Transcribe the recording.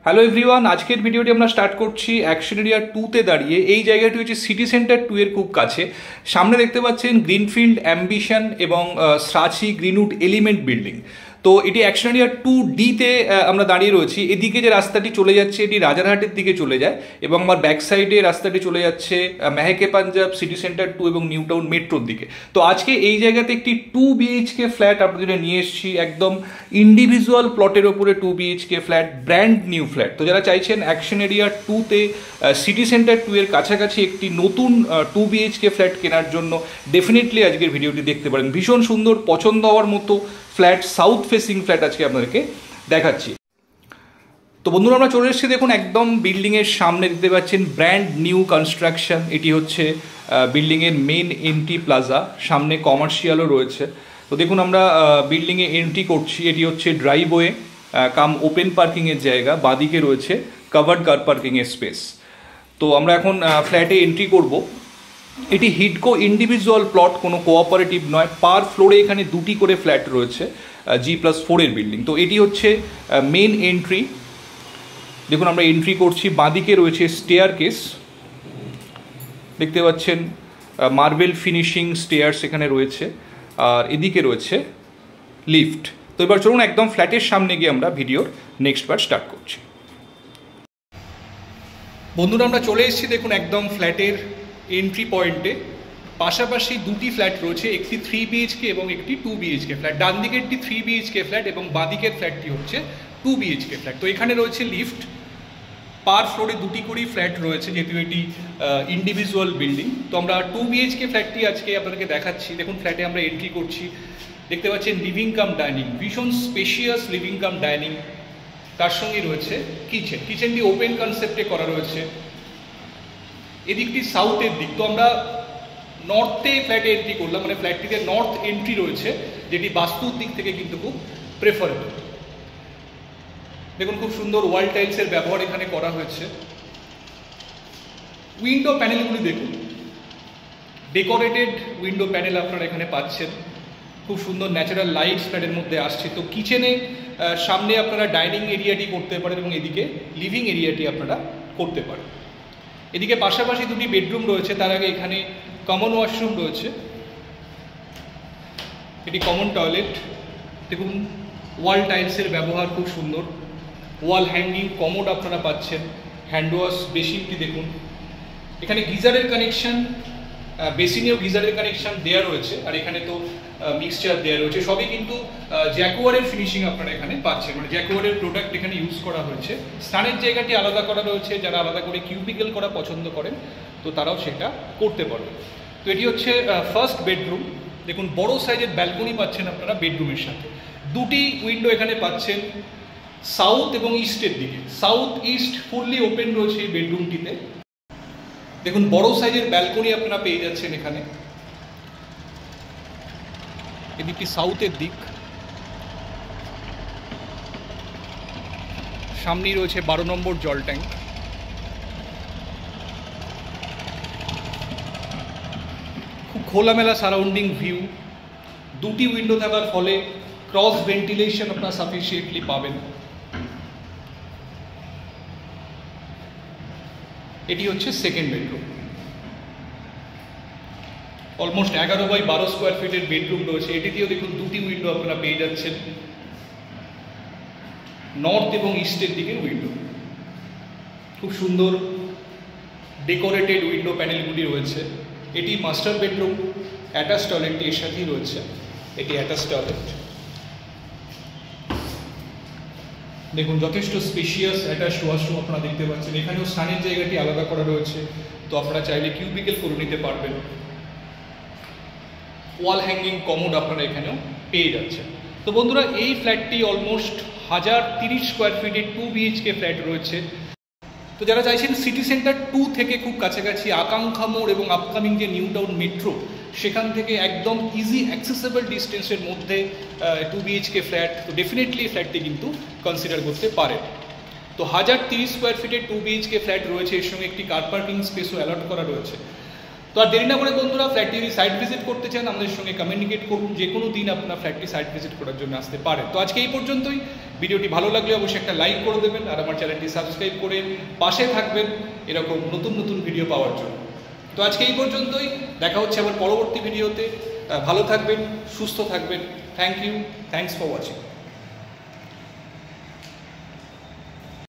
Hello everyone, আজকের ভিডিওটি আমরা স্টার্ট করছি অ্যাকশন এরিয়া 2তে দাঁড়িয়ে। এই জায়গাটি হচ্ছে সিটি সেন্টার 2 এর খুব কাছে। সামনে দেখতে পাচ্ছেন গ্রিনফিল্ড অ্যাম্বিশন এবং সাচি গ্রিনউড এলিমেন্ট বিল্ডিং। তো এটি অ্যাকশন এরিয়া 2Dতে আমরা দাঁড়িয়ে রয়েছি। এদিকে যে রাস্তাটি চলে যাচ্ছে এটি রাজারহাটের দিকে চলে যায় এবং আমার ব্যাক সাইডে রাস্তাটি চলে যাচ্ছে মেহকে পাঞ্জাব, সিটি সেন্টার 2 এবং নিউ টাউন মেট্রোর দিকে। তো আজকে এই জায়গাতে একটি 2 BHK ফ্ল্যাট আপনাদের জন্য নিয়ে এসেছি, একদম ইন্ডিভিজুয়াল প্লটের ওপরে 2 BHK flat, brand new flat. তো যারা চাইছেন অ্যাকশন এরিয়া 2তে সিটি সেন্টার 2 এর কাছাকাছি একটি নতুন 2 BHK ফ্ল্যাট কেনার জন্য ডেফিনেটলি আজকের ভিডিওটি দেখতে পারেন। ভীষণ সুন্দর, পছন্দ হওয়ার মতো ফ্ল্যাট, সাউথ ফেসিং ফ্ল্যাট আজকে আপনাদেরকে দেখাচ্ছি। তো বন্ধুরা, আমরা চলে এসেছি, দেখুন একদম বিল্ডিংয়ের সামনে দেখতে পাচ্ছেন ব্র্যান্ড নিউ কনস্ট্রাকশন। এটি হচ্ছে বিল্ডিংয়ের মেন এন্ট্রি প্লাজা, সামনে কমার্শিয়ালও রয়েছে। তো দেখুন আমরা বিল্ডিংয়ে এন্ট্রি করছি। এটি হচ্ছে ড্রাইভওয়ে কাম ওপেন পার্কিংয়ের জায়গা, বাদিকে রয়েছে কাভার্ড কার পার্কিংয়ের স্পেস। তো আমরা এখন ফ্ল্যাটে এন্ট্রি করব। এটি হিডকো ইন্ডিভিজুয়াল প্লট, কোনো কোঅপারেটিভ নয়। পার ফ্লোরে এখানে 2টি করে ফ্ল্যাট রয়েছে, G+4 এর বিল্ডিং। তো এটি হচ্ছে মেন এন্ট্রি। দেখুন আমরা এন্ট্রি করছি, বাঁদিকে রয়েছে স্টেয়ার কেস, দেখতে পাচ্ছেন মার্বেল ফিনিশিং স্টেয়ার্স এখানে রয়েছে, আর এদিকে রয়েছে লিফট। তো এবার চলুন একদম ফ্ল্যাটের সামনে গিয়ে আমরা ভিডিওর নেক্সট পার্ট স্টার্ট করছি। বন্ধুরা, আমরা চলে এসেছি, দেখুন একদম ফ্ল্যাটের এন্ট্রি পয়েন্টে। পাশাপাশি 2টি ফ্ল্যাট রয়েছে, একটি 3 BHK এবং একটি 2 BHK ফ্ল্যাট। ডান দিকেরটি 3 BHK ফ্ল্যাট এবং বাঁদিকের ফ্ল্যাটটি হচ্ছে 2 BHK ফ্ল্যাট। তো এখানে রয়েছে লিফট। পার ফ্লোরে 2টি করেই ফ্ল্যাট রয়েছে, যেহেতু এটি ইন্ডিভিজুয়াল বিল্ডিং। তো আমরা 2 BHK ফ্ল্যাটটি আজকে আপনাদেরকে দেখাচ্ছি। দেখুন ফ্ল্যাটে আমরা এন্ট্রি করছি, দেখতে পাচ্ছেন লিভিং কাম ডাইনিং, ভীষণ স্পেশিয়াস লিভিং কাম ডাইনিং। তার সঙ্গে রয়েছে কিচেন। কিচেনটি ওপেন কনসেপ্টে করা রয়েছে। এদিকটি সাউথের দিক। তো আমরা নর্থে ফ্ল্যাটে এন্ট্রি করলাম, মানে ফ্ল্যাটটিতে নর্থ এন্ট্রি রয়েছে, যেটি বাস্তুর দিক থেকে কিন্তু খুব প্রেফারেবল। দেখুন খুব সুন্দর ওয়াল টাইলসের ব্যবহার এখানে করা হয়েছে। উইন্ডো প্যানেলগুলি দেখুন, ডেকোরেটেড উইন্ডো প্যানেল আপনারা এখানে পাচ্ছেন। খুব সুন্দর ন্যাচারাল লাইটস ফ্ল্যাটের মধ্যে আসছে। তো কিচেনে সামনে আপনারা ডাইনিং এরিয়াটি করতে পারেন এবং এদিকে লিভিং এরিয়াটি আপনারা করতে পারেন। এদিকে পাশাপাশি 2টি বেডরুম রয়েছে, তার আগে এখানে কমন ওয়াশরুম রয়েছে। এটি কমন টয়লেট। দেখুন ওয়াল টাইলসের ব্যবহার খুব সুন্দর। ওয়াল হ্যাঙ্গিং কমোড আপনারা পাচ্ছেন। হ্যান্ড ওয়াশ বেসিনটি দেখুন। এখানে গিজারের কানেকশন, বেসিনেও গিজারের কানেকশন দেওয়া রয়েছে, আর এখানে তো মিক্সচার দেওয়া রয়েছে। সবই কিন্তু জ্যাকুয়ারের ফিনিশিং আপনারা এখানে পাচ্ছেন, মানে জ্যাকুয়ারের প্রোডাক্ট এখানে ইউজ করা হয়েছে। স্নানের জায়গাটি আলাদা করা রয়েছে, যারা আলাদা করে কিউবিকল করা পছন্দ করেন তো তারাও সেটা করতে পারবে। তো এটি হচ্ছে ফার্স্ট বেডরুম। দেখুন বড় সাইজের ব্যালকনি পাচ্ছেন আপনারা বেডরুমের সাথে। 2টি উইন্ডো এখানে পাচ্ছেন সাউথ এবং ইস্টের দিকে। সাউথ ইস্ট ফুললি ওপেন রয়েছে এই বেডরুমটিতে। দেখুন বড় সাইজের ব্যালকনি আপনারা পেয়ে যাচ্ছেন এখানে। এদিকটি সাউথের দিক। সামনেই রয়েছে 12 নম্বর জল ট্যাঙ্ক। খুব খোলামেলা সারাউন্ডিং ভিউ। 2টি উইন্ডো থাকার ফলে ক্রস ভেন্টিলেশন আপনারা সাফিসিয়েন্টলি পাবেন। এটি হচ্ছে second bedroom. Almost 11x12 square ফিটের বেডরুম রয়েছে। এটিতেও দেখুন 2টি উইন্ডো আপনারা পেয়ে যাচ্ছেন, নর্থ এবং ইস্টের দিকের উইন্ডো। খুব সুন্দর ডেকোরেটেড উইন্ডো প্যানেলগুলি রয়েছে। এটি মাস্টার বেডরুম। অ্যাটাচ টয়লেটটি এর সাথেই রয়েছে। এটি অ্যাটাচ টয়লেট। দেখুন যথেষ্ট স্পেশিয়াস অ্যাটাচ ওয়াশরুম আপনারা দেখতে পাচ্ছেন। এখানেও স্নানের জায়গাটি আলাদা করা রয়েছে, তো আপনারা চাইলে কিউবিকল করে নিতে পারবেন। ওয়াল হ্যাঙ্গিং কমোড আপনারা এখানেও পেয়ে যাচ্ছেন। তো বন্ধুরা, এই ফ্ল্যাটটি অলমোস্ট 1030 স্কোয়ার ফিটের 2 BHK ফ্ল্যাট রয়েছে। তো যারা চাইছেন সিটি সেন্টার 2 থেকে খুব কাছাকাছি আকাঙ্ক্ষা মোড় এবং আপকামিং যে নিউ টাউন মেট্রো, সেখান থেকে একদম ইজি অ্যাক্সেসেবল ডিস্টেন্সের মধ্যে 2 BHK ফ্ল্যাট, তো ডেফিনেটলি এই ফ্ল্যাটটি কিন্তু কনসিডার করতে পারেন। তো 1030 স্কোয়ার ফিটের 2 BHK ফ্ল্যাট রয়েছে, এর সঙ্গে একটি কার পার্কিং স্পেসও অ্যালট করা রয়েছে। তো আর দেরি না করে বন্ধুরা, ফ্ল্যাটটি যদি সাইট ভিজিট করতে চান আমাদের সঙ্গে কমিউনিকেট করুন, যে কোনো দিন আপনার ফ্ল্যাটটি সাইট ভিজিট করার জন্য আসতে পারেন। তো আজকে এই পর্যন্তই। ভিডিওটি ভালো লাগলে অবশ্যই একটা লাইক করে দেবেন, আর আমার চ্যানেলটি সাবস্ক্রাইব করে পাশে থাকবেন এরকম নতুন নতুন ভিডিও পাওয়ার জন্য। তো আজকে এই পর্যন্তই, দেখা হচ্ছে আবার পরবর্তী ভিডিওতে। ভালো থাকবেন, সুস্থ থাকবেন। Thank you, thanks for watching.